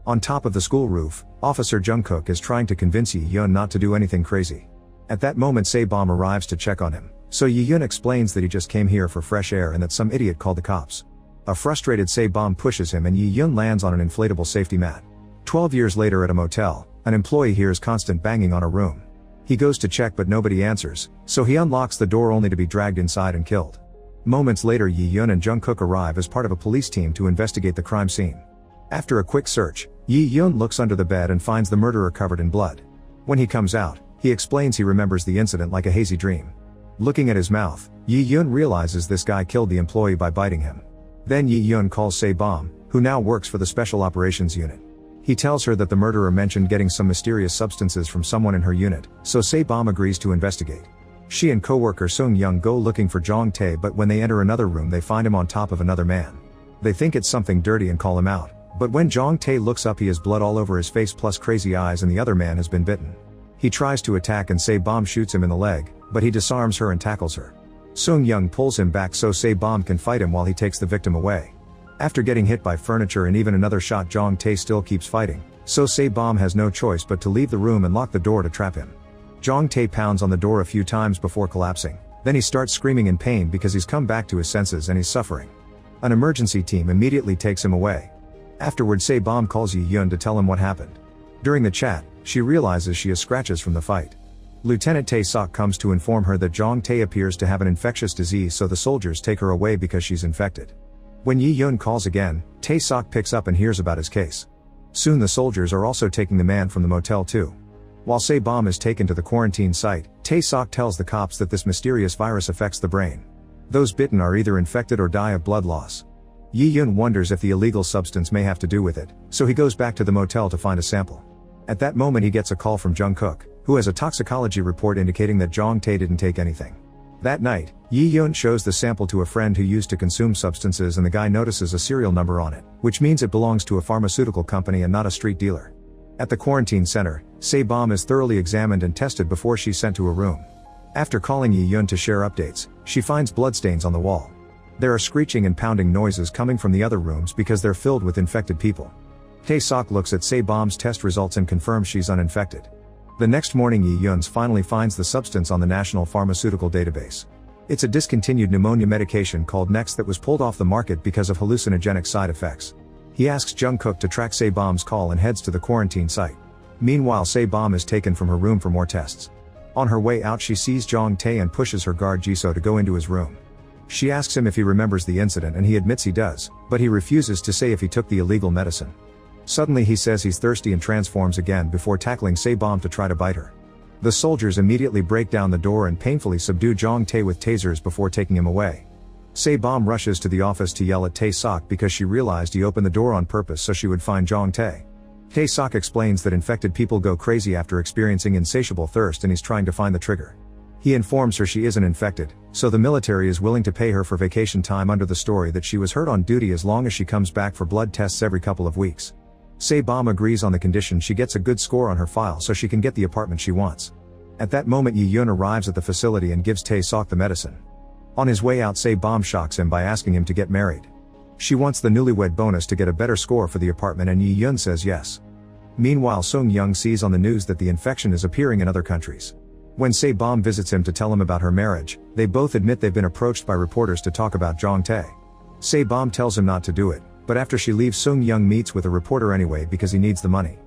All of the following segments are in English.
On top of the school roof, Officer Jungkook is trying to convince Yi-yeon not to do anything crazy. At that moment Se-bom arrives to check on him, so Yi-yeon explains that he just came here for fresh air and that some idiot called the cops. A frustrated Se-bom pushes him and Yi-yeon lands on an inflatable safety mat. 12 years later at a motel, an employee hears constant banging on a room. He goes to check but nobody answers, so he unlocks the door only to be dragged inside and killed. Moments later Yi-yeon and Jungkook arrive as part of a police team to investigate the crime scene. After a quick search, Yi-yeon looks under the bed and finds the murderer covered in blood. When he comes out, he explains he remembers the incident like a hazy dream. Looking at his mouth, Yi-yeon realizes this guy killed the employee by biting him. Then Yi-yeon calls Se-bom, who now works for the Special Operations Unit. He tells her that the murderer mentioned getting some mysterious substances from someone in her unit, so Se-bom agrees to investigate. She and co-worker Sung-young go looking for Jong-tae, but when they enter another room they find him on top of another man. They think it's something dirty and call him out, but when Jong-tae looks up he has blood all over his face plus crazy eyes and the other man has been bitten. He tries to attack and Se-bom shoots him in the leg, but he disarms her and tackles her. Sung-young pulls him back so Se-bom can fight him while he takes the victim away. After getting hit by furniture and even another shot, Jong-tae still keeps fighting, so Se-bom has no choice but to leave the room and lock the door to trap him. Jong-tae pounds on the door a few times before collapsing, then he starts screaming in pain because he's come back to his senses and he's suffering. An emergency team immediately takes him away. Afterward Se-bom calls Yi-yeon to tell him what happened. During the chat, she realizes she has scratches from the fight. Lieutenant Tae-sok comes to inform her that Jong-tae appears to have an infectious disease, so the soldiers take her away because she's infected. When Yi-yeon calls again, Tae-sok picks up and hears about his case. Soon the soldiers are also taking the man from the motel too. While Se-bom is taken to the quarantine site, Tae-sok tells the cops that this mysterious virus affects the brain. Those bitten are either infected or die of blood loss. Yi-yeon wonders if the illegal substance may have to do with it, so he goes back to the motel to find a sample. At that moment he gets a call from Jungkook, who has a toxicology report indicating that Jong-tae didn't take anything. That night, Yi-yeon shows the sample to a friend who used to consume substances and the guy notices a serial number on it, which means it belongs to a pharmaceutical company and not a street dealer. At the quarantine center, Se-bom is thoroughly examined and tested before she's sent to a room. After calling Yi-yeon to share updates, she finds bloodstains on the wall. There are screeching and pounding noises coming from the other rooms because they're filled with infected people. Tae-sok looks at Se-bom's test results and confirms she's uninfected. The next morning Yi-yeon finally finds the substance on the National Pharmaceutical Database. It's a discontinued pneumonia medication called Next that was pulled off the market because of hallucinogenic side effects. He asks Jungkook to track Se-bom's call and heads to the quarantine site. Meanwhile Se-bom is taken from her room for more tests. On her way out she sees Jong-tae and pushes her guard Jisoo to go into his room. She asks him if he remembers the incident and he admits he does, but he refuses to say if he took the illegal medicine. Suddenly he says he's thirsty and transforms again before tackling Se-bom to try to bite her. The soldiers immediately break down the door and painfully subdue Jong-tae with tasers before taking him away. Se-bom rushes to the office to yell at Tae-sok because she realized he opened the door on purpose so she would find Jong-tae. Tae-sok explains that infected people go crazy after experiencing insatiable thirst and he's trying to find the trigger. He informs her she isn't infected, so the military is willing to pay her for vacation time under the story that she was hurt on duty as long as she comes back for blood tests every couple of weeks. Se-bom agrees on the condition she gets a good score on her file so she can get the apartment she wants. At that moment Yi-yeon arrives at the facility and gives Tae-sok the medicine. On his way out Se-bom shocks him by asking him to get married. She wants the newlywed bonus to get a better score for the apartment and Yi-yeon says yes. Meanwhile Sung-young sees on the news that the infection is appearing in other countries. When Se-bom visits him to tell him about her marriage, they both admit they've been approached by reporters to talk about Jong-tae. Se-bom tells him not to do it, but after she leaves Sung-young meets with a reporter anyway because he needs the money.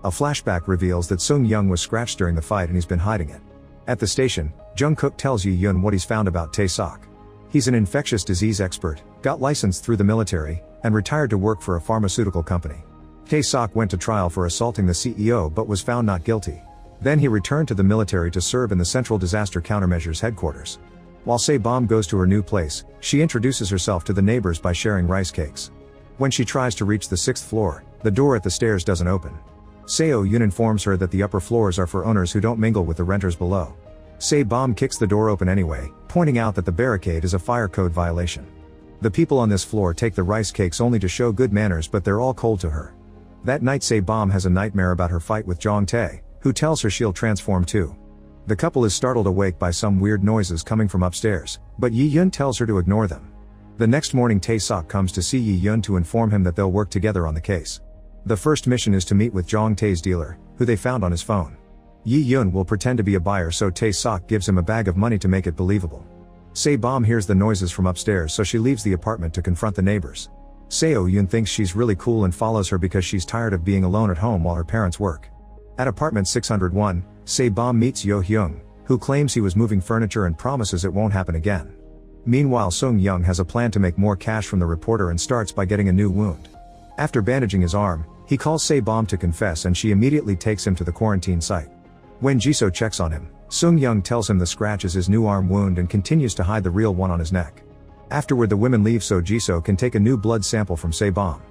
A flashback reveals that Sung-young was scratched during the fight and he's been hiding it. At the station, Jungkook tells Yi-yeon what he's found about Tae-sok. He's an infectious disease expert, got licensed through the military, and retired to work for a pharmaceutical company. Tae-sok went to trial for assaulting the CEO but was found not guilty. Then he returned to the military to serve in the Central Disaster Countermeasures headquarters. While Se-bom goes to her new place, she introduces herself to the neighbors by sharing rice cakes. When she tries to reach the 6th floor, the door at the stairs doesn't open. Seo-yoon informs her that the upper floors are for owners who don't mingle with the renters below. Se-bom kicks the door open anyway, pointing out that the barricade is a fire code violation. The people on this floor take the rice cakes only to show good manners, but they're all cold to her. That night Se-bom has a nightmare about her fight with Jong-tae, who tells her she'll transform too. The couple is startled awake by some weird noises coming from upstairs, but Yi-yeon tells her to ignore them. The next morning Tae-sok comes to see Yi-yeon to inform him that they'll work together on the case. The first mission is to meet with Jong Tae's dealer, who they found on his phone. Yi-yeon will pretend to be a buyer, so Tae-sok gives him a bag of money to make it believable. Se-bom hears the noises from upstairs, so she leaves the apartment to confront the neighbors. Seo-yoon thinks she's really cool and follows her because she's tired of being alone at home while her parents work. At apartment 601, Se-bom meets Yo-hyung, who claims he was moving furniture and promises it won't happen again. Meanwhile, Sung-young has a plan to make more cash from the reporter and starts by getting a new wound. After bandaging his arm, he calls Se-bom to confess and she immediately takes him to the quarantine site. When Jisoo checks on him, Sung-young tells him the scratch is his new arm wound and continues to hide the real one on his neck. Afterward, the women leave so Jisoo can take a new blood sample from Se-bom.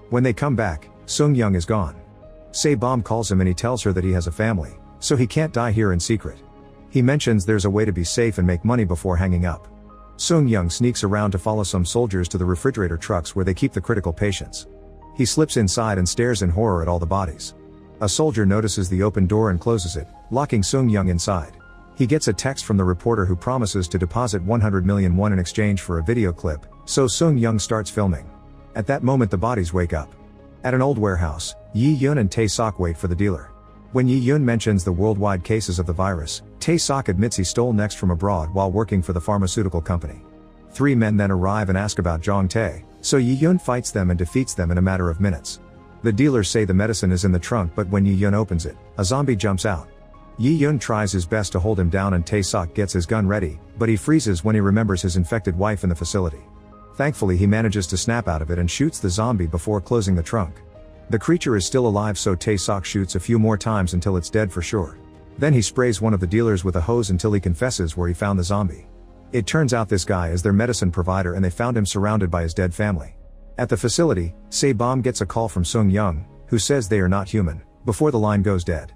When they come back, Sung-young is gone. Se-bom calls him and he tells her that he has a family, so he can't die here in secret. He mentions there's a way to be safe and make money before hanging up. Sung-young sneaks around to follow some soldiers to the refrigerator trucks where they keep the critical patients. He slips inside and stares in horror at all the bodies. A soldier notices the open door and closes it, locking Sung-young inside. He gets a text from the reporter who promises to deposit 100 million won in exchange for a video clip, so Sung-young starts filming. At that moment, the bodies wake up. At an old warehouse, Yi-yeon and Tae-sok wait for the dealer. When Yi-yeon mentions the worldwide cases of the virus, Tae-sok admits he stole next from abroad while working for the pharmaceutical company. 3 men then arrive and ask about Jong Tae, so Yi-yeon fights them and defeats them in a matter of minutes. The dealers say the medicine is in the trunk, but when Yi-yeon opens it, a zombie jumps out. Yi-yeon tries his best to hold him down and Tae-sok gets his gun ready, but he freezes when he remembers his infected wife in the facility. Thankfully, he manages to snap out of it and shoots the zombie before closing the trunk. The creature is still alive, so Tae-sok shoots a few more times until it's dead for sure. Then he sprays one of the dealers with a hose until he confesses where he found the zombie. It turns out this guy is their medicine provider and they found him surrounded by his dead family. At the facility, Se-bom gets a call from Sung-young, who says they are not human, before the line goes dead.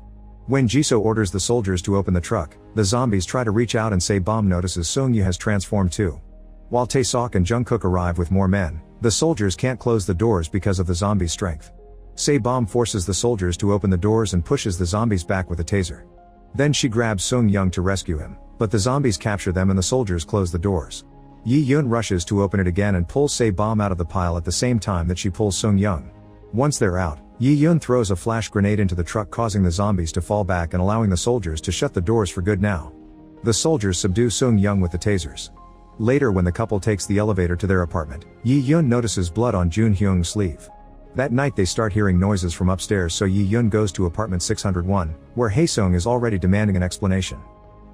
When Jisoo orders the soldiers to open the truck, the zombies try to reach out and Se-bom notices Sung-yoo has transformed too. While Tae-sok and Jungkook arrive with more men, the soldiers can't close the doors because of the zombies' strength. Se-bom forces the soldiers to open the doors and pushes the zombies back with a taser. Then she grabs Sung-young to rescue him, but the zombies capture them and the soldiers close the doors. Yi-yeon rushes to open it again and pulls Se-bom out of the pile at the same time that she pulls Sung-young. Once they're out, Yi-yeon throws a flash grenade into the truck, causing the zombies to fall back and allowing the soldiers to shut the doors for good now. The soldiers subdue Sung-young with the tasers. Later, when the couple takes the elevator to their apartment, Yi-yeon notices blood on Jun-hyung's sleeve. That night they start hearing noises from upstairs, so Yi-yeon goes to apartment 601, where Hae-sung is already demanding an explanation.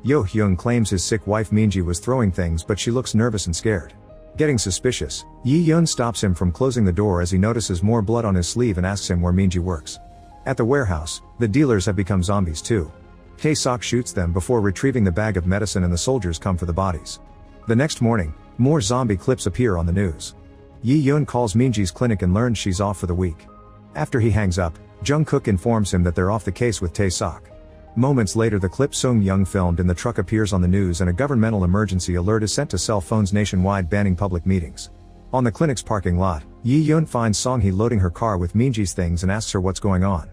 Yo-hyung claims his sick wife Minji was throwing things, but she looks nervous and scared. Getting suspicious, Yi-yeon stops him from closing the door as he notices more blood on his sleeve and asks him where Minji works. At the warehouse, the dealers have become zombies too. Tae-sok shoots them before retrieving the bag of medicine and the soldiers come for the bodies. The next morning, more zombie clips appear on the news. Yi-yeon calls Minji's clinic and learns she's off for the week. After he hangs up, Jungkook informs him that they're off the case with Tae-sok. Moments later, the clip Sung-young filmed in the truck appears on the news and a governmental emergency alert is sent to cell phones nationwide banning public meetings. On the clinic's parking lot, Yi-yeon finds Song-hee loading her car with Minji's things and asks her what's going on.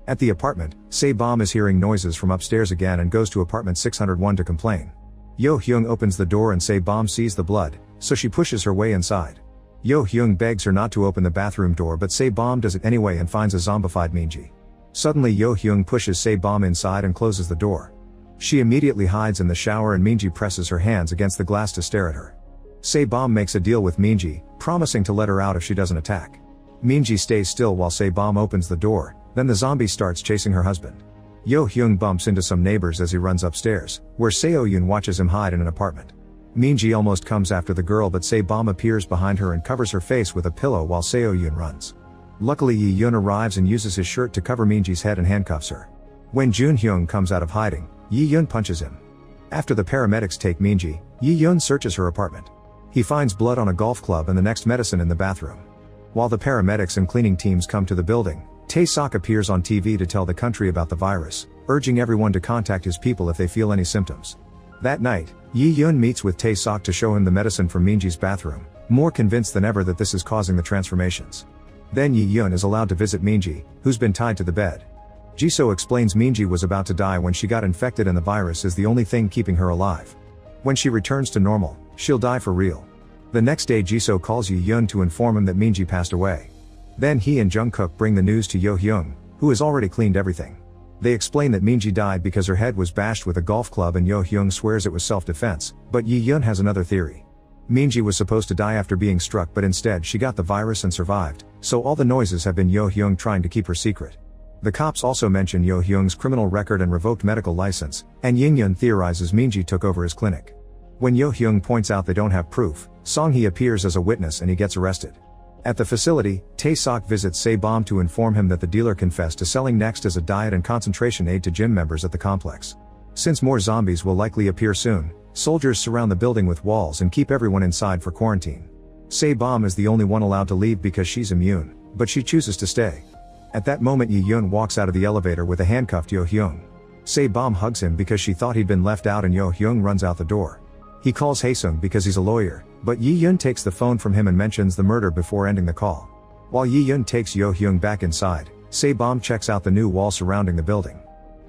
At the apartment, Se-bom is hearing noises from upstairs again and goes to apartment 601 to complain. Yo-hyung opens the door and Se-bom sees the blood, so she pushes her way inside. Yo-hyung begs her not to open the bathroom door, but Se-bom does it anyway and finds a zombified Minji. Suddenly Yo-hyung pushes Se-bom inside and closes the door. She immediately hides in the shower and Minji presses her hands against the glass to stare at her. Se-bom makes a deal with Minji, promising to let her out if she doesn't attack. Minji stays still while Se-bom opens the door, then the zombie starts chasing her husband. Yo-hyung bumps into some neighbors as he runs upstairs, where Seo-yoon watches him hide in an apartment. Minji almost comes after the girl, but Se-bom appears behind her and covers her face with a pillow while Seo-yoon runs. Luckily, Yi-yeon arrives and uses his shirt to cover Minji's head and handcuffs her. When Jun-hyung comes out of hiding, Yi-yeon punches him. After the paramedics take Minji, Yi-yeon searches her apartment. He finds blood on a golf club and the next medicine in the bathroom. While the paramedics and cleaning teams come to the building, Tae-sok appears on TV to tell the country about the virus, urging everyone to contact his people if they feel any symptoms. That night, Yi-yeon meets with Tae-sok to show him the medicine from Minji's bathroom, more convinced than ever that this is causing the transformations. Then Yi-yeon is allowed to visit Minji, who's been tied to the bed. Jisoo explains Minji was about to die when she got infected and the virus is the only thing keeping her alive. When she returns to normal, she'll die for real. The next day Jisoo calls Yi-yeon to inform him that Minji passed away. Then he and Jungkook bring the news to Yo-hyung, who has already cleaned everything. They explain that Minji died because her head was bashed with a golf club and Yo-hyung swears it was self-defense, but Yi-yeon has another theory. Minji was supposed to die after being struck but instead she got the virus and survived, so all the noises have been Yo-hyung trying to keep her secret. The cops also mention Yo-hyung's criminal record and revoked medical license, and Yi-yeon theorizes Minji took over his clinic. When Yo-hyung points out they don't have proof, Song-hee appears as a witness and he gets arrested. At the facility, Tae-sok visits Se-bom to inform him that the dealer confessed to selling Next as a diet and concentration aid to gym members at the complex. Since more zombies will likely appear soon, soldiers surround the building with walls and keep everyone inside for quarantine. Se-bom is the only one allowed to leave because she's immune, but she chooses to stay. At that moment Yi-yeon walks out of the elevator with a handcuffed Yo-hyung. Se-bom hugs him because she thought he'd been left out and Yo-hyung runs out the door. He calls Haesung because he's a lawyer, but Yi-yeon takes the phone from him and mentions the murder before ending the call. While Yi-yeon takes Yo-hyung back inside, Se-bom checks out the new wall surrounding the building.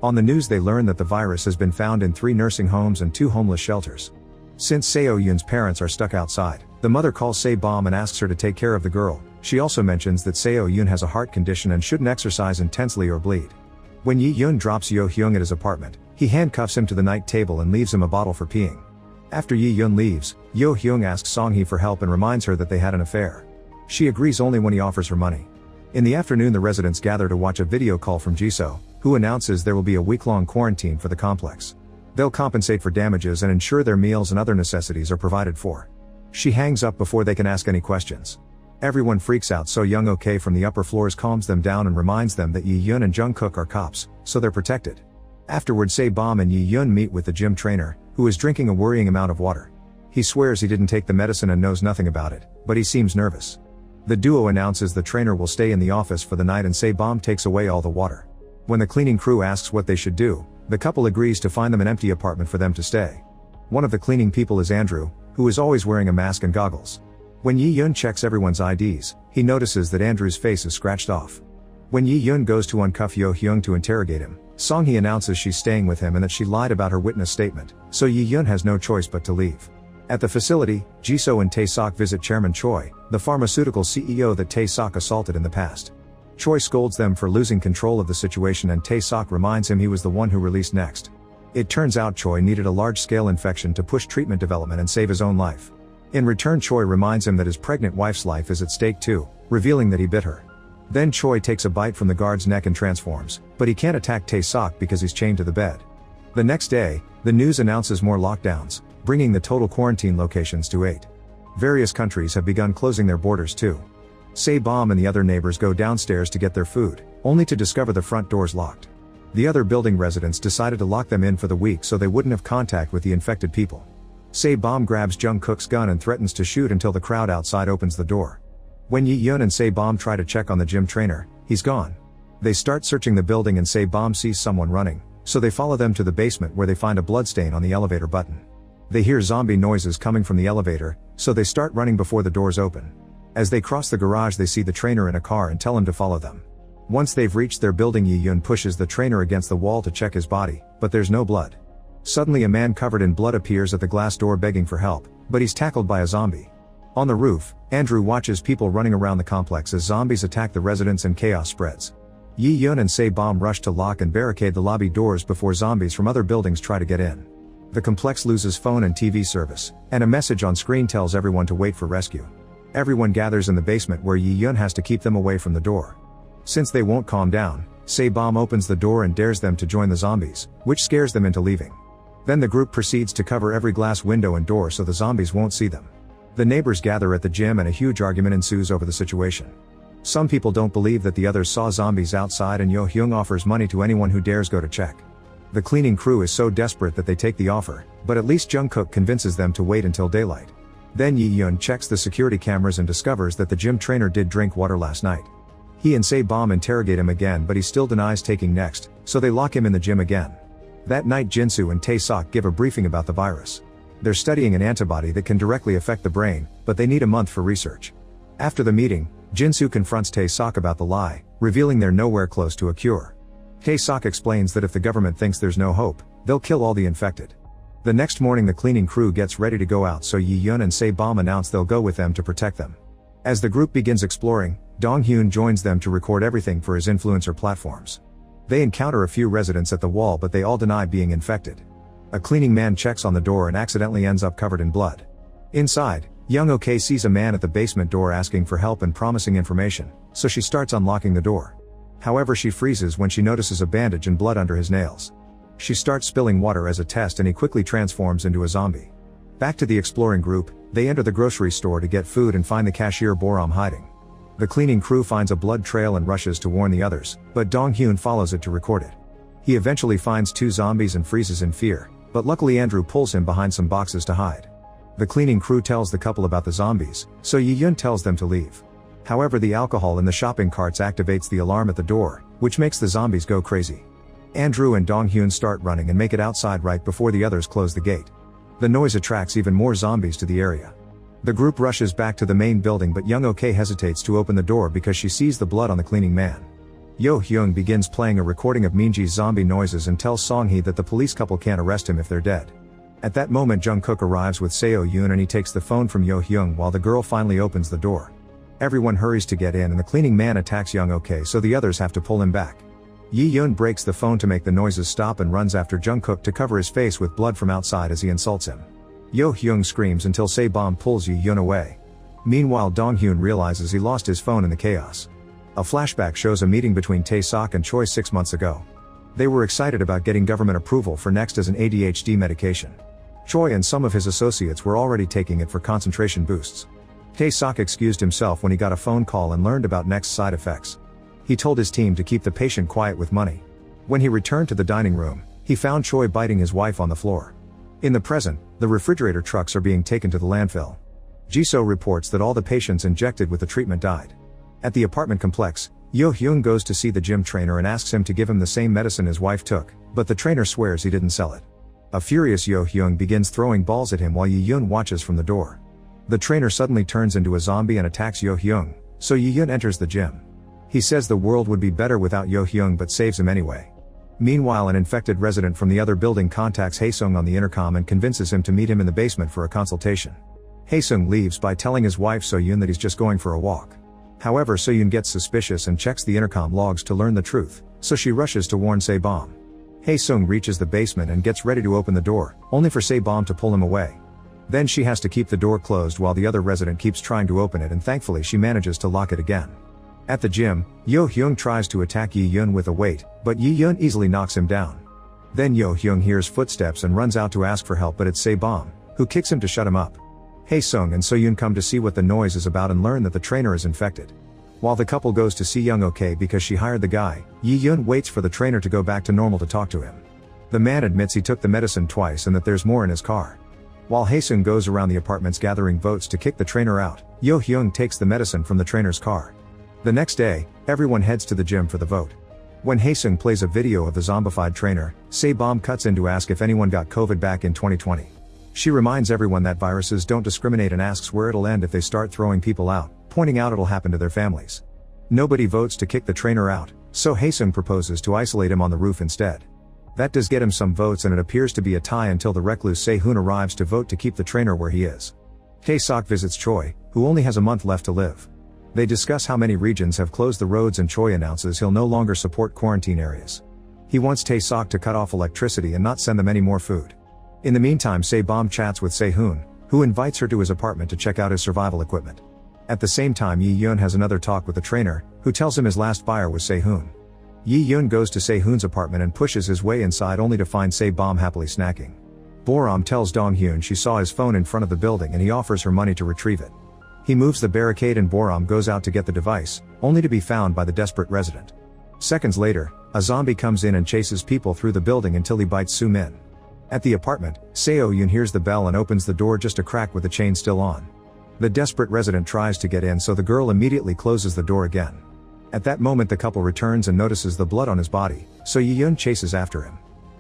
On the news they learn that the virus has been found in 3 nursing homes and 2 homeless shelters. Since Seo-yoon's parents are stuck outside, the mother calls Se-bom and asks her to take care of the girl. She also mentions that Seo-yoon has a heart condition and shouldn't exercise intensely or bleed. When Yi-yeon drops Yo-hyung at his apartment, he handcuffs him to the night table and leaves him a bottle for peeing. After Yi-yeon leaves, Yo-hyung asks Song-hee for help and reminds her that they had an affair. She agrees only when he offers her money. In the afternoon the residents gather to watch a video call from Jisoo, who announces there will be a week-long quarantine for the complex. They'll compensate for damages and ensure their meals and other necessities are provided for. She hangs up before they can ask any questions. Everyone freaks out so Young-ok from the upper floors calms them down and reminds them that Yi-yeon and Jungkook are cops, so they're protected. Afterward Se-bom and Yi-yeon meet with the gym trainer, who is drinking a worrying amount of water. He swears he didn't take the medicine and knows nothing about it, but he seems nervous. The duo announces the trainer will stay in the office for the night and Se-bom takes away all the water. When the cleaning crew asks what they should do, the couple agrees to find them an empty apartment for them to stay. One of the cleaning people is Andrew, who is always wearing a mask and goggles. When Yi-yeon checks everyone's IDs, he notices that Andrew's face is scratched off. When Yi-yeon goes to uncuff Yo-hyung to interrogate him, Song-hee announces she's staying with him and that she lied about her witness statement, so Yi-yeon has no choice but to leave. At the facility, Jisoo and Tae-sok visit Chairman Choi, the pharmaceutical CEO that Tae-sok assaulted in the past. Choi scolds them for losing control of the situation and Tae-sok reminds him he was the one who released Next. It turns out Choi needed a large-scale infection to push treatment development and save his own life. In return Choi reminds him that his pregnant wife's life is at stake too, revealing that he bit her. Then Choi takes a bite from the guard's neck and transforms, but he can't attack Tae-sok because he's chained to the bed. The next day, the news announces more lockdowns, bringing the total quarantine locations to 8. Various countries have begun closing their borders too. Se-bom and the other neighbors go downstairs to get their food, only to discover the front doors locked. The other building residents decided to lock them in for the week so they wouldn't have contact with the infected people. Se-bom grabs Jungkook's gun and threatens to shoot until the crowd outside opens the door. When Yi-yeon and Se-bom try to check on the gym trainer, he's gone. They start searching the building and Se-bom sees someone running, so they follow them to the basement where they find a bloodstain on the elevator button. They hear zombie noises coming from the elevator, so they start running before the doors open. As they cross the garage they see the trainer in a car and tell him to follow them. Once they've reached their building Yi-yeon pushes the trainer against the wall to check his body, but there's no blood. Suddenly a man covered in blood appears at the glass door begging for help, but he's tackled by a zombie. On the roof, Andrew watches people running around the complex as zombies attack the residents and chaos spreads. Yi-yeon and Se-bom rush to lock and barricade the lobby doors before zombies from other buildings try to get in. The complex loses phone and TV service, and a message on screen tells everyone to wait for rescue. Everyone gathers in the basement where Yi-yeon has to keep them away from the door. Since they won't calm down, Se-bom opens the door and dares them to join the zombies, which scares them into leaving. Then the group proceeds to cover every glass window and door so the zombies won't see them. The neighbors gather at the gym and a huge argument ensues over the situation. Some people don't believe that the others saw zombies outside and Yo-hyung offers money to anyone who dares go to check. The cleaning crew is so desperate that they take the offer, but at least Jungkook convinces them to wait until daylight. Then Yi-yeon checks the security cameras and discovers that the gym trainer did drink water last night. He and Se-bom interrogate him again but he still denies taking Next, so they lock him in the gym again. That night Jinsu and Tae-sok give a briefing about the virus. They're studying an antibody that can directly affect the brain, but they need a month for research. After the meeting, Jinsu confronts Tae-sok about the lie, revealing they're nowhere close to a cure. Tae-sok explains that if the government thinks there's no hope, they'll kill all the infected. The next morning the cleaning crew gets ready to go out so Yi-yeon and Se-bom announce they'll go with them to protect them. As the group begins exploring, Dong-hyun joins them to record everything for his influencer platforms. They encounter a few residents at the wall, but they all deny being infected. A cleaning man checks on the door and accidentally ends up covered in blood. Inside, Hyung-sik sees a man at the basement door asking for help and promising information, so she starts unlocking the door. However, she freezes when she notices a bandage and blood under his nails. She starts spilling water as a test and he quickly transforms into a zombie. Back to the exploring group, they enter the grocery store to get food and find the cashier Boram hiding. The cleaning crew finds a blood trail and rushes to warn the others, but Dong-hyun follows it to record it. He eventually finds 2 zombies and freezes in fear, but luckily Andrew pulls him behind some boxes to hide. The cleaning crew tells the couple about the zombies, so Yi-yeon tells them to leave. However, the alcohol in the shopping carts activates the alarm at the door, which makes the zombies go crazy. Andrew and Dong-hyun start running and make it outside right before the others close the gate. The noise attracts even more zombies to the area. The group rushes back to the main building, but Hyung-sik hesitates to open the door because she sees the blood on the cleaning man. Yo-hyung begins playing a recording of Minji's zombie noises and tells Song-hee that the police couple can't arrest him if they're dead. At that moment, Jungkook arrives with Seo-yoon and he takes the phone from Yo-hyung while the girl finally opens the door. Everyone hurries to get in and the cleaning man attacks Hyung-sik, so the others have to pull him back. Yi-yeon breaks the phone to make the noises stop and runs after Jungkook to cover his face with blood from outside as he insults him. Yo-hyung screams until Se-bom pulls Yi-yeon away. Meanwhile, Dong-hyun realizes he lost his phone in the chaos. A flashback shows a meeting between Tae-sok and Choi 6 months ago. They were excited about getting government approval for Next as an ADHD medication. Choi and some of his associates were already taking it for concentration boosts. Tae-sok excused himself when he got a phone call and learned about Next's side effects. He told his team to keep the patient quiet with money. When he returned to the dining room, he found Choi biting his wife on the floor. In the present, the refrigerator trucks are being taken to the landfill. Jisoo reports that all the patients injected with the treatment died. At the apartment complex, Yo-hyung goes to see the gym trainer and asks him to give him the same medicine his wife took, but the trainer swears he didn't sell it. A furious Yo-hyung begins throwing balls at him while Yi-yeon watches from the door. The trainer suddenly turns into a zombie and attacks Yo-hyung, so Yi-yeon enters the gym. He says the world would be better without Yo-hyung but saves him anyway. Meanwhile, an infected resident from the other building contacts Hae-sung on the intercom and convinces him to meet him in the basement for a consultation. Hae-sung leaves by telling his wife So-yoon that he's just going for a walk. However, So-yoon gets suspicious and checks the intercom logs to learn the truth, so she rushes to warn Se-bom. Hae-sung reaches the basement and gets ready to open the door, only for Se-bom to pull him away. Then she has to keep the door closed while the other resident keeps trying to open it, and thankfully she manages to lock it again. At the gym, Yo-hyung tries to attack Yi-yeon with a weight, but Yi-yeon easily knocks him down. Then Yo-hyung hears footsteps and runs out to ask for help, but it's Se-bom, who kicks him to shut him up. Hae-sung and So-yoon come to see what the noise is about and learn that the trainer is infected. While the couple goes to see Hyung-sik because she hired the guy, Yi-yeon waits for the trainer to go back to normal to talk to him. The man admits he took the medicine twice and that there's more in his car. While Hae-sung goes around the apartments gathering votes to kick the trainer out, Yo-hyung takes the medicine from the trainer's car. The next day, everyone heads to the gym for the vote. When Hae-sung plays a video of the zombified trainer, Se-bom cuts in to ask if anyone got COVID back in 2020. She reminds everyone that viruses don't discriminate and asks where it'll end if they start throwing people out, pointing out it'll happen to their families. Nobody votes to kick the trainer out, so Hae-sung proposes to isolate him on the roof instead. That does get him some votes and it appears to be a tie until the recluse Se-hoon arrives to vote to keep the trainer where he is. Tae-sok visits Choi, who only has a month left to live. They discuss how many regions have closed the roads and Choi announces he'll no longer support quarantine areas. He wants Tae-sok to cut off electricity and not send them any more food. In the meantime, Se-bom chats with Se-hoon, who invites her to his apartment to check out his survival equipment. At the same time, Yi-yeon has another talk with the trainer, who tells him his last buyer was Se-hoon. Yi-yeon goes to Se-hoon's apartment and pushes his way inside only to find Se-bom happily snacking. Boram tells Dong-hyun she saw his phone in front of the building and he offers her money to retrieve it. He moves the barricade and Boram goes out to get the device, only to be found by the desperate resident. Seconds later, a zombie comes in and chases people through the building until he bites Soo-min. At the apartment, Seo-yoon hears the bell and opens the door just a crack with the chain still on. The desperate resident tries to get in, so the girl immediately closes the door again. At that moment, the couple returns and notices the blood on his body, so Yi-yeon chases after him.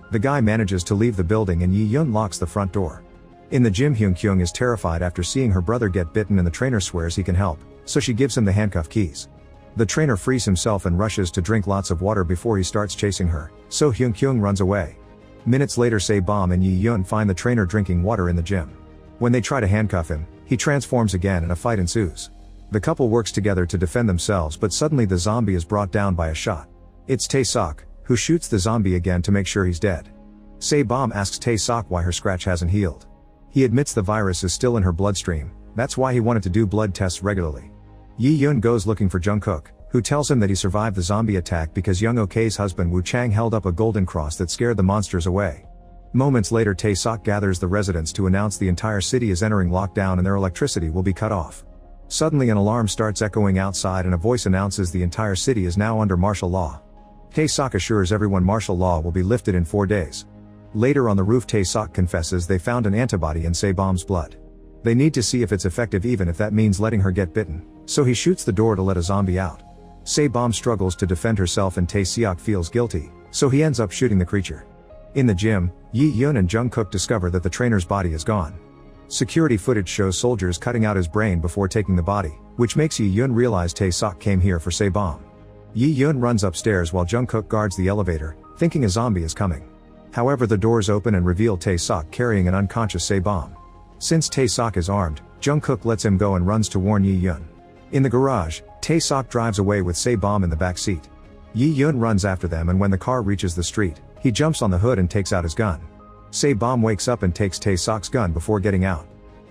The guy manages to leave the building and Yi-yeon locks the front door. In the gym, Hyung-kyung is terrified after seeing her brother get bitten and the trainer swears he can help, so she gives him the handcuff keys. The trainer frees himself and rushes to drink lots of water before he starts chasing her, so Hyung-kyung runs away. Minutes later, Se-bom and Yi-yeon find the trainer drinking water in the gym. When they try to handcuff him, he transforms again and a fight ensues. The couple works together to defend themselves, but suddenly the zombie is brought down by a shot. It's Tae-sok, who shoots the zombie again to make sure he's dead. Se-bom asks Tae-sok why her scratch hasn't healed. He admits the virus is still in her bloodstream, that's why he wanted to do blood tests regularly. Yi-yeon goes looking for Jungkook, who tells him that he survived the zombie attack because Young-ok's husband Woo-chang held up a golden cross that scared the monsters away. Moments later, Tae-sok gathers the residents to announce the entire city is entering lockdown and their electricity will be cut off. Suddenly an alarm starts echoing outside and a voice announces the entire city is now under martial law. Tae-sok assures everyone martial law will be lifted in 4 days. Later on the roof, Tae-sok confesses they found an antibody in Se-bom's blood. They need to see if it's effective, even if that means letting her get bitten, so he shoots the door to let a zombie out. Se-bom struggles to defend herself and Tae-seok feels guilty, so he ends up shooting the creature. In the gym, Yi-yeon and Jungkook discover that the trainer's body is gone. Security footage shows soldiers cutting out his brain before taking the body, which makes Yi-yeon realize Tae-sok came here for Se-bom. Yi-yeon runs upstairs while Jungkook guards the elevator, thinking a zombie is coming. However, the doors open and reveal Tae-sok carrying an unconscious Se-bom. Since Tae-sok is armed, Jungkook lets him go and runs to warn Yi-yeon. In the garage, Tae-sok drives away with Se-bom in the back seat. Yi-yeon runs after them, and when the car reaches the street, he jumps on the hood and takes out his gun. Se-bom wakes up and takes Tae-sok's gun before getting out.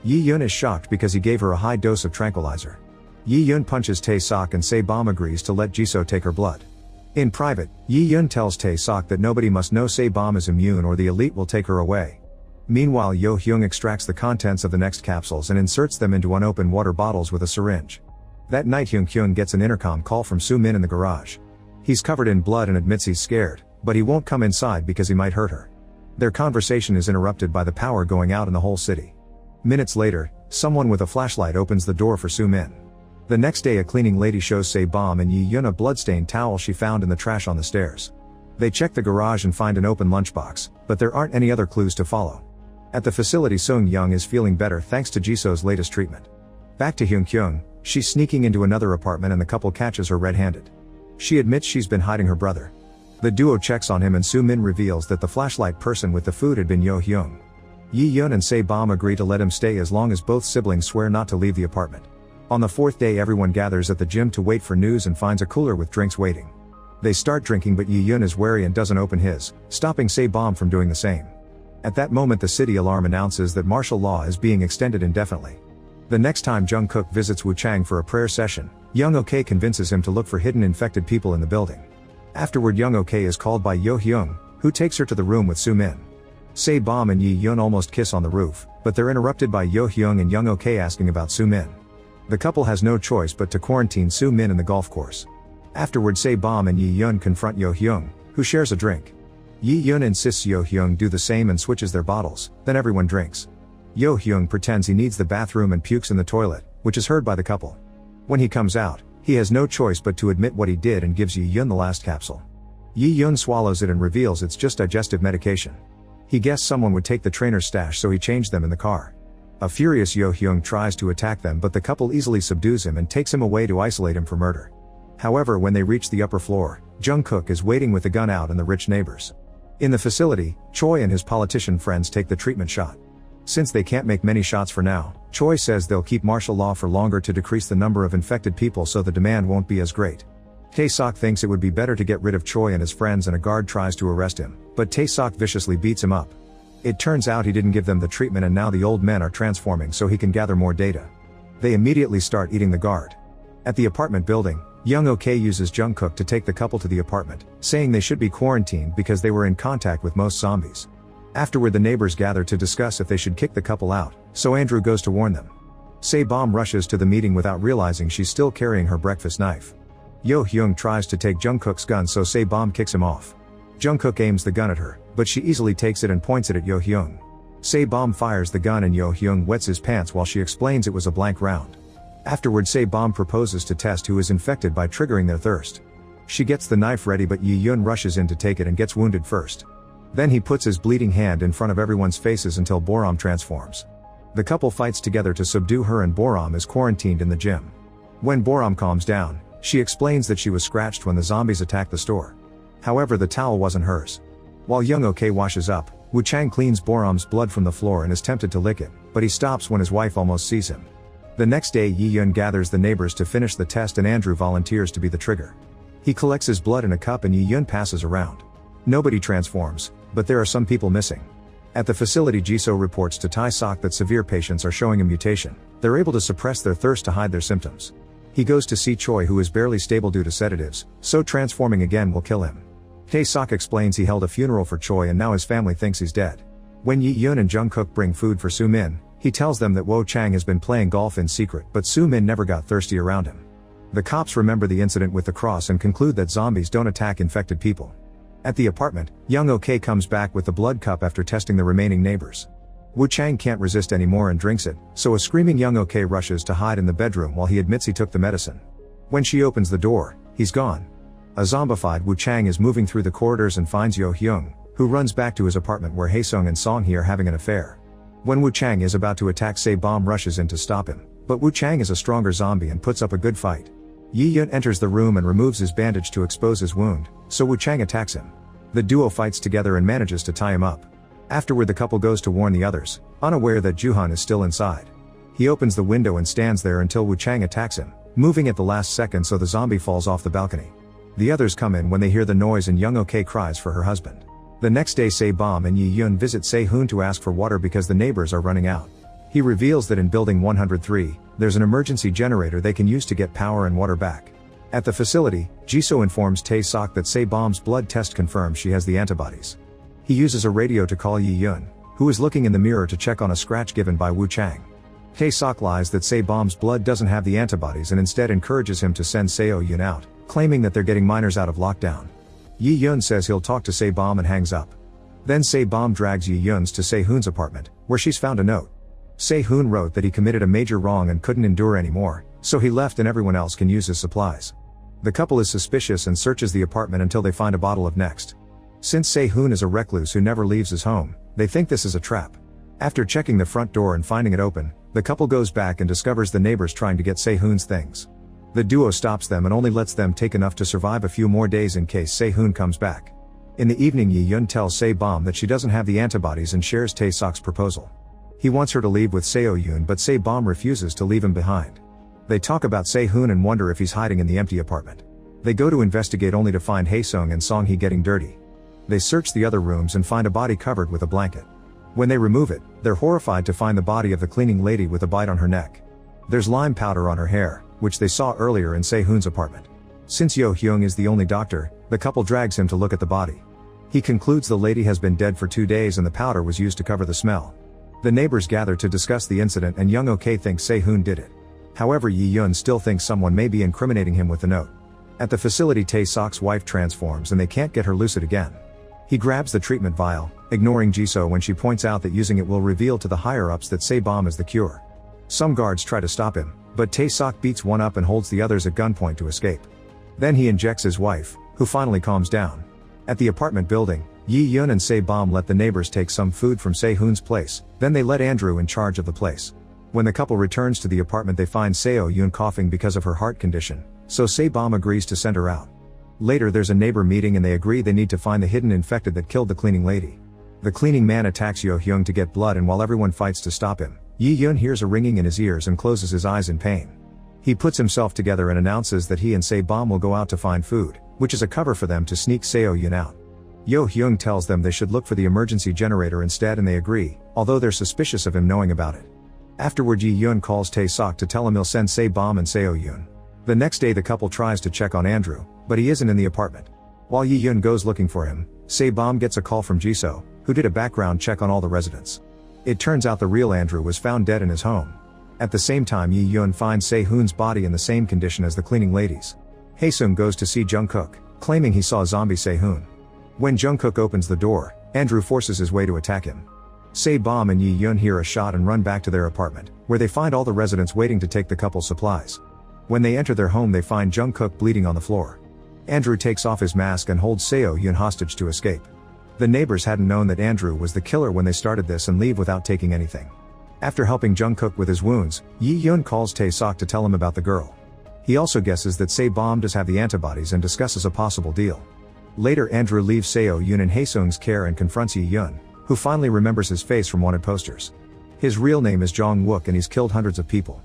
Yi-yeon is shocked because he gave her a high dose of tranquilizer. Yi-yeon punches Tae-sok and Se-bom agrees to let Jisoo take her blood. In private, Yi-yeon tells Tae-sok that nobody must know Se-bom is immune or the elite will take her away. Meanwhile, Hyo-hyung extracts the contents of the next capsules and inserts them into unopened water bottles with a syringe. That night, Hyung-kyung gets an intercom call from Soo-min in the garage. He's covered in blood and admits he's scared, but he won't come inside because he might hurt her. Their conversation is interrupted by the power going out in the whole city. Minutes later, someone with a flashlight opens the door for Soo-min. The next day, a cleaning lady shows Se-bom and Yi-yeon a bloodstained towel she found in the trash on the stairs. They check the garage and find an open lunchbox, but there aren't any other clues to follow. At the facility, Seung-young is feeling better thanks to Jisoo's latest treatment. Back to Hyung-kyung, she's sneaking into another apartment and the couple catches her red-handed. She admits she's been hiding her brother. The duo checks on him and Soo-min reveals that the flashlight person with the food had been Hyo-hyung. Yi-yeon and Se-bom agree to let him stay as long as both siblings swear not to leave the apartment. On the 4th day, everyone gathers at the gym to wait for news and finds a cooler with drinks waiting. They start drinking, but Yi-yeon is wary and doesn't open his, stopping Se-bom from doing the same. At that moment, the city alarm announces that martial law is being extended indefinitely. The next time Jungkook visits Woo-chang for a prayer session, Young-ok convinces him to look for hidden infected people in the building. Afterward, Young-ok is called by Hyo-hyung, who takes her to the room with Soo-min. Se-bom and Yi-yeon almost kiss on the roof, but they're interrupted by Hyo-hyung and Young-ok asking about Soo-min. The couple has no choice but to quarantine Soo-min in the golf course. Afterward, Se-bom and Yi-yeon confront Hyo-hyung, who shares a drink. Yi-yeon insists Hyo-hyung do the same and switches their bottles, then everyone drinks. Hyo-hyung pretends he needs the bathroom and pukes in the toilet, which is heard by the couple. When he comes out, he has no choice but to admit what he did and gives Yi-yeon the last capsule. Yi-yeon swallows it and reveals it's just digestive medication. He guessed someone would take the trainer's stash, so he changed them in the car. A furious Hyo-hyung tries to attack them, but the couple easily subdues him and takes him away to isolate him for murder. However, when they reach the upper floor, Jungkook is waiting with the gun out and the rich neighbors. In the facility, Choi and his politician friends take the treatment shot. Since they can't make many shots for now, Choi says they'll keep martial law for longer to decrease the number of infected people so the demand won't be as great. Tae-sok thinks it would be better to get rid of Choi and his friends, and a guard tries to arrest him, but Tae-sok viciously beats him up. It turns out he didn't give them the treatment, and now the old men are transforming so he can gather more data. They immediately start eating the guard. At the apartment building, Young-ok uses Jungkook to take the couple to the apartment, saying they should be quarantined because they were in contact with most zombies. Afterward, the neighbors gather to discuss if they should kick the couple out, so Andrew goes to warn them. Se-bom rushes to the meeting without realizing she's still carrying her breakfast knife. Hyo-hyung tries to take Jungkook's gun, so Se-bom kicks him off. Jungkook aims the gun at her, but she easily takes it and points it at Hyo-hyung. Se-bom fires the gun and Hyo-hyung wets his pants while she explains it was a blank round. Afterward, Se-bom proposes to test who is infected by triggering their thirst. She gets the knife ready, but Yi-yeon rushes in to take it and gets wounded first. Then he puts his bleeding hand in front of everyone's faces until Boram transforms. The couple fights together to subdue her, and Boram is quarantined in the gym. When Boram calms down, she explains that she was scratched when the zombies attacked the store. However, the towel wasn't hers. While Young-ok washes up, Woo-chang cleans Boram's blood from the floor and is tempted to lick it, but he stops when his wife almost sees him. The next day Yi-yeon gathers the neighbors to finish the test and Andrew volunteers to be the trigger. He collects his blood in a cup and Yi-yeon passes around. Nobody transforms, but there are some people missing. At the facility Jisoo reports to Tae-sok that severe patients are showing a mutation. They're able to suppress their thirst to hide their symptoms. He goes to see Choi who is barely stable due to sedatives, so transforming again will kill him. Tae-sok explains he held a funeral for Choi and now his family thinks he's dead. When Yi-yeon and Jungkook bring food for Soo-min, he tells them that Wo Chang has been playing golf in secret but Soo-min never got thirsty around him. The cops remember the incident with the cross and conclude that zombies don't attack infected people. At the apartment, Young-ok comes back with the blood cup after testing the remaining neighbors. Wo Chang can't resist anymore and drinks it, so a screaming Young-ok rushes to hide in the bedroom while he admits he took the medicine. When she opens the door, he's gone. A zombified Wo Chang is moving through the corridors and finds Yo-hyung, who runs back to his apartment where Haesung and Song-hee are having an affair. When Wo Chang is about to attack, Se-bom rushes in to stop him, but Wo Chang is a stronger zombie and puts up a good fight. Yi-yeon enters the room and removes his bandage to expose his wound, so Wo Chang attacks him. The duo fights together and manages to tie him up. Afterward the couple goes to warn the others, unaware that Joo-han is still inside. He opens the window and stands there until Wo Chang attacks him, moving at the last second so the zombie falls off the balcony. The others come in when they hear the noise and Young-ok cries for her husband. The next day Se-bom and Yi-yeon visit Se-hoon to ask for water because the neighbors are running out. He reveals that in building 103, there's an emergency generator they can use to get power and water back. At the facility, Jisoo informs Tae-sok that Se-bom's blood test confirms she has the antibodies. He uses a radio to call Yi-yeon, who is looking in the mirror to check on a scratch given by Wo Chang. Tae-sok lies that Se-bom's blood doesn't have the antibodies and instead encourages him to send Seo-yoon out, claiming that they're getting minors out of lockdown. Yi-yeon says he'll talk to Se-bom and hangs up. Then Se-bom drags Yi-yeon's to Se-hoon's apartment, where she's found a note. Se-hoon wrote that he committed a major wrong and couldn't endure anymore, so he left and everyone else can use his supplies. The couple is suspicious and searches the apartment until they find a bottle of Next. Since Se-hoon is a recluse who never leaves his home, they think this is a trap. After checking the front door and finding it open, the couple goes back and discovers the neighbors trying to get Se-hoon's things. The duo stops them and only lets them take enough to survive a few more days in case Se-hoon comes back. In the evening Yi-yeon tells Se-bom that she doesn't have the antibodies and shares Tae-sok's proposal. He wants her to leave with Seo-yoon but Se-bom refuses to leave him behind. They talk about Se-hoon and wonder if he's hiding in the empty apartment. They go to investigate only to find Haesung and Song-hee getting dirty. They search the other rooms and find a body covered with a blanket. When they remove it, they're horrified to find the body of the cleaning lady with a bite on her neck. There's lime powder on her hair, which they saw earlier in Se-hoon's apartment. Since Yo-hyung is the only doctor, the couple drags him to look at the body. He concludes the lady has been dead for 2 days and the powder was used to cover the smell. The neighbors gather to discuss the incident and Young-ok thinks Se-hoon did it. However Yi-yeon still thinks someone may be incriminating him with the note. At the facility Tae-sok's wife transforms and they can't get her lucid again. He grabs the treatment vial, ignoring Jisoo when she points out that using it will reveal to the higher-ups that Se-bom is the cure. Some guards try to stop him, but Tae-sok beats one up and holds the others at gunpoint to escape. Then he injects his wife, who finally calms down. At the apartment building, Yi-yeon and Se-bom let the neighbors take some food from Se-hoon's place, then they let Andrew in charge of the place. When the couple returns to the apartment they find Seo-yoon coughing because of her heart condition, so Se-bom agrees to send her out. Later there's a neighbor meeting and they agree they need to find the hidden infected that killed the cleaning lady. The cleaning man attacks Yo-hyung to get blood and while everyone fights to stop him, Yi-yeon hears a ringing in his ears and closes his eyes in pain. He puts himself together and announces that he and Se-bom will go out to find food, which is a cover for them to sneak Seo-yoon out. Yo-hyung tells them they should look for the emergency generator instead and they agree, although they're suspicious of him knowing about it. Afterward Yi-yeon calls Tae-sok to tell him he'll send Se-bom and Seo-yoon. The next day the couple tries to check on Andrew, but he isn't in the apartment. While Yi-yeon goes looking for him, Se-bom gets a call from Jisoo, who did a background check on all the residents. It turns out the real Andrew was found dead in his home. At the same time Yi-yeon finds Se-hoon's body in the same condition as the cleaning ladies. Haesung goes to see Jungkook, claiming he saw zombie Se-hoon. When Jungkook opens the door, Andrew forces his way to attack him. Se-bom and Yi-yeon hear a shot and run back to their apartment, where they find all the residents waiting to take the couple's supplies. When they enter their home they find Jungkook bleeding on the floor. Andrew takes off his mask and holds Seo-yoon hostage to escape. The neighbors hadn't known that Andrew was the killer when they started this and leave without taking anything. After helping Jungkook with his wounds, Yi-yeon calls Tae-sok to tell him about the girl. He also guesses that Se-bom does have the antibodies and discusses a possible deal. Later Andrew leaves Seo-yoon in Haesung's care and confronts Yi-yeon, who finally remembers his face from wanted posters. His real name is Jong-wook and he's killed hundreds of people.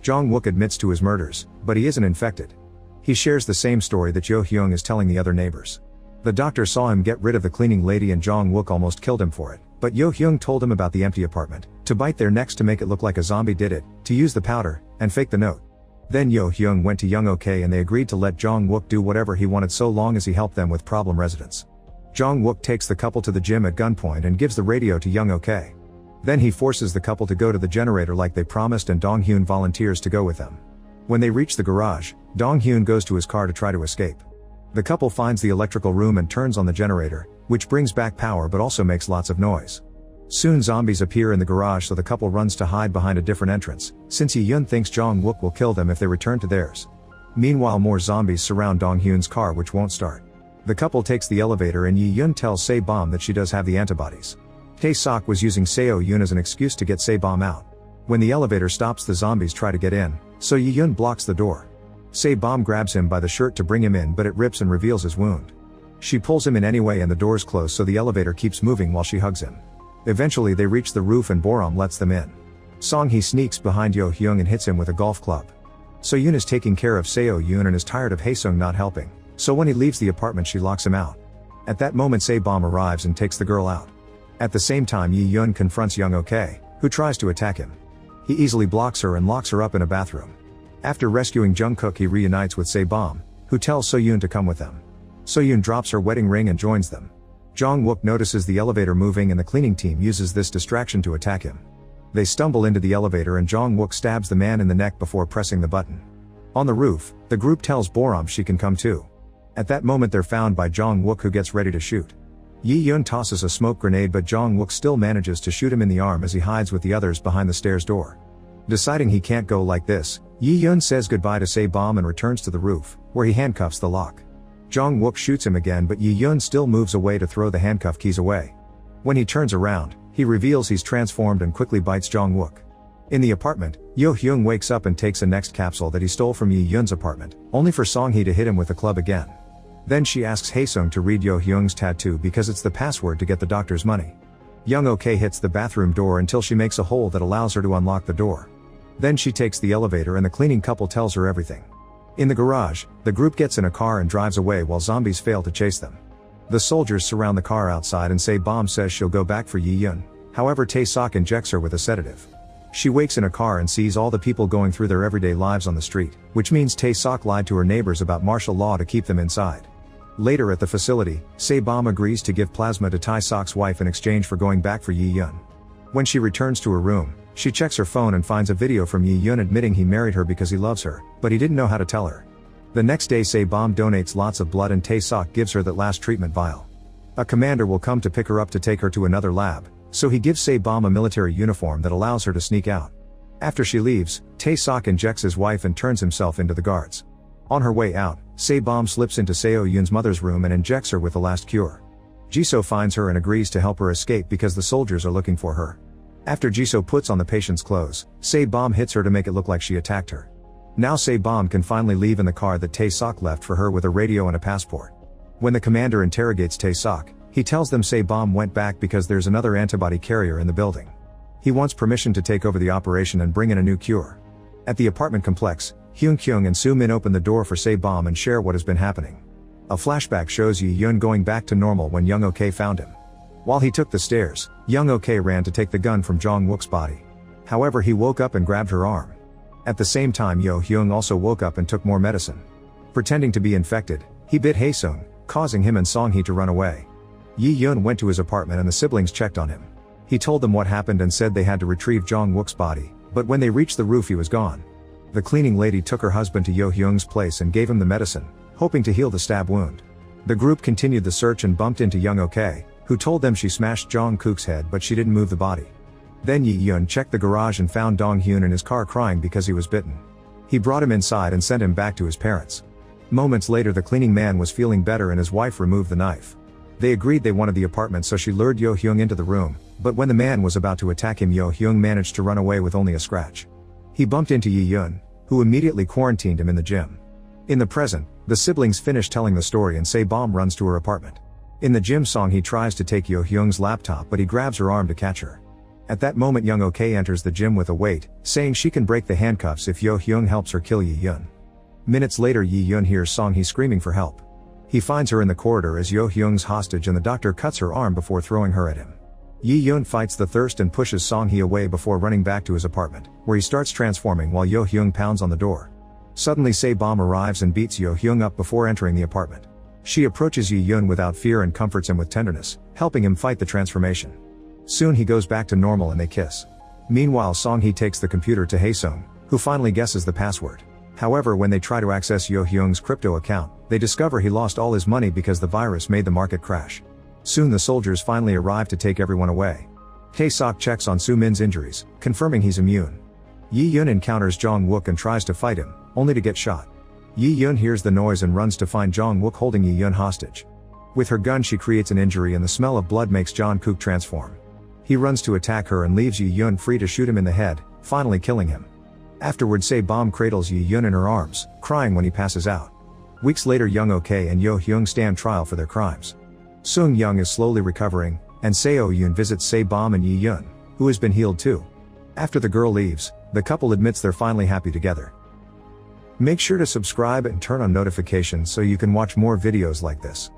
Jong-wook admits to his murders, but he isn't infected. He shares the same story that Yo-hyung is telling the other neighbors. The doctor saw him get rid of the cleaning lady and Jong-wook almost killed him for it, but Yo-hyung told him about the empty apartment, to bite their necks to make it look like a zombie did it, to use the powder, and fake the note. Then Yo-hyung went to Young-ok and they agreed to let Jong-wook do whatever he wanted so long as he helped them with problem residents. Jong-wook takes the couple to the gym at gunpoint and gives the radio to Young-ok. Then he forces the couple to go to the generator like they promised and Dong-hyun volunteers to go with them. When they reach the garage, Dong-hyun goes to his car to try to escape. The couple finds the electrical room and turns on the generator, which brings back power but also makes lots of noise. Soon zombies appear in the garage so the couple runs to hide behind a different entrance, since Yi-yeon thinks Jong-wook will kill them if they return to theirs. Meanwhile more zombies surround Dong-hyun's car which won't start. The couple takes the elevator and Yi-yeon tells Se-bom that she does have the antibodies. Tae-sok was using Seo-yoon as an excuse to get Se-bom out. When the elevator stops the zombies try to get in, so Yi-yeon blocks the door. Se-bom grabs him by the shirt to bring him in but it rips and reveals his wound. She pulls him in anyway and the doors close so the elevator keeps moving while she hugs him. Eventually they reach the roof and Boram lets them in. Song-hee sneaks behind Yo-hyung and hits him with a golf club. So-yoon is taking care of Seo-yoon and is tired of Hae-sung not helping, so when he leaves the apartment she locks him out. At that moment Se-bom arrives and takes the girl out. At the same time Yi-yeon confronts Young-ok, who tries to attack him. He easily blocks her and locks her up in a bathroom. After rescuing Jungkook he reunites with Se-bom, who tells So-yoon to come with them. So-yoon drops her wedding ring and joins them. Jong-wook notices the elevator moving and the cleaning team uses this distraction to attack him. They stumble into the elevator and Jong-wook stabs the man in the neck before pressing the button. On the roof, the group tells Boram she can come too. At that moment they're found by Jong-wook who gets ready to shoot. Yi-yeon tosses a smoke grenade but Jong-wook still manages to shoot him in the arm as he hides with the others behind the stairs door. Deciding he can't go like this, Yi-yeon says goodbye to Se-bom and returns to the roof, where he handcuffs the lock. Jong-wook shoots him again but Yi-yeon still moves away to throw the handcuff keys away. When he turns around, he reveals he's transformed and quickly bites Jong-wook. In the apartment, Yo-hyung wakes up and takes a next capsule that he stole from Yi-yeon's apartment, only for Song-hee to hit him with a club again. Then she asks Hae-sung to read Yo-hyung's tattoo because it's the password to get the doctor's money. Young-ok hits the bathroom door until she makes a hole that allows her to unlock the door. Then she takes the elevator and the cleaning couple tells her everything. In the garage, the group gets in a car and drives away while zombies fail to chase them. The soldiers surround the car outside and Se-bom says she'll go back for Yi-yeon, however Tae-sok injects her with a sedative. She wakes in a car and sees all the people going through their everyday lives on the street, which means Tae-sok lied to her neighbors about martial law to keep them inside. Later at the facility, Se-bom agrees to give plasma to Tae-sok's wife in exchange for going back for Yi-yeon. When she returns to her room, she checks her phone and finds a video from Yi-yeon admitting he married her because he loves her, but he didn't know how to tell her. The next day Se-bom donates lots of blood and Tae-sok gives her that last treatment vial. A commander will come to pick her up to take her to another lab, so he gives Se-bom a military uniform that allows her to sneak out. After she leaves, Tae-sok injects his wife and turns himself into the guards. On her way out, Se-bom slips into Seo-yoon's mother's room and injects her with the last cure. Jisoo finds her and agrees to help her escape because the soldiers are looking for her. After Jisoo puts on the patient's clothes, Se-bom hits her to make it look like she attacked her. Now Se-bom can finally leave in the car that Tae-sok left for her with a radio and a passport. When the commander interrogates Tae-sok, he tells them Se-bom went back because there's another antibody carrier in the building. He wants permission to take over the operation and bring in a new cure. At the apartment complex, Hyun-kyung and Soo-min open the door for Se-bom and share what has been happening. A flashback shows Yi-yeon going back to normal when Young-ok found him. While he took the stairs, Young-ok ran to take the gun from Jong-wook's body. However, he woke up and grabbed her arm. At the same time Yo-hyung also woke up and took more medicine. Pretending to be infected, he bit Hae-sung, causing him and Song-hee to run away. Yi-yeon went to his apartment and the siblings checked on him. He told them what happened and said they had to retrieve Jong-wook's body, but when they reached the roof he was gone. The cleaning lady took her husband to Yo-hyung's place and gave him the medicine, hoping to heal the stab wound. The group continued the search and bumped into Young-ok, who told them she smashed Jong-kook's head but she didn't move the body. Then Yi-yeon checked the garage and found Dong-hyun in his car crying because he was bitten. He brought him inside and sent him back to his parents. Moments later the cleaning man was feeling better and his wife removed the knife. They agreed they wanted the apartment so she lured Yo-hyung into the room, but when the man was about to attack him Yo-hyung managed to run away with only a scratch. He bumped into Yi-yeon, who immediately quarantined him in the gym. In the present, the siblings finish telling the story and Se-bom runs to her apartment. In the gym Song-hee tries to take Yo-hyung's laptop but he grabs her arm to catch her. At that moment Young-ok enters the gym with a weight, saying she can break the handcuffs if Yo-hyung helps her kill Yi-yun. Minutes later Yi-yun hears Song-hee screaming for help. He finds her in the corridor as Yo-hyung's hostage and the doctor cuts her arm before throwing her at him. Yi-yun fights the thirst and pushes Song-hee away before running back to his apartment, where he starts transforming while Yo-hyung pounds on the door. Suddenly Se-bom arrives and beats Yo-hyung up before entering the apartment. She approaches Yi-yun without fear and comforts him with tenderness, helping him fight the transformation. Soon he goes back to normal and they kiss. Meanwhile Song-hee takes the computer to Hae-sung, who finally guesses the password. However, when they try to access Yo-hyung's crypto account, they discover he lost all his money because the virus made the market crash. Soon the soldiers finally arrive to take everyone away. Hae-sok checks on Soo-min's injuries, confirming he's immune. Yi-yun encounters Jong-wook and tries to fight him, only to get shot. Yi-yun hears the noise and runs to find Jong-wook holding Yi-yun hostage. With her gun she creates an injury and the smell of blood makes Jong-kook transform. He runs to attack her and leaves Yi-yun free to shoot him in the head, finally killing him. Afterward Se-bom cradles Yi-yun in her arms, crying when he passes out. Weeks later Young-ok and Yo-hyung stand trial for their crimes. Seung-young is slowly recovering, and Seo-yoon visits Se-bom and Yi-yun, who has been healed too. After the girl leaves, the couple admits they're finally happy together. Make sure to subscribe and turn on notifications so you can watch more videos like this.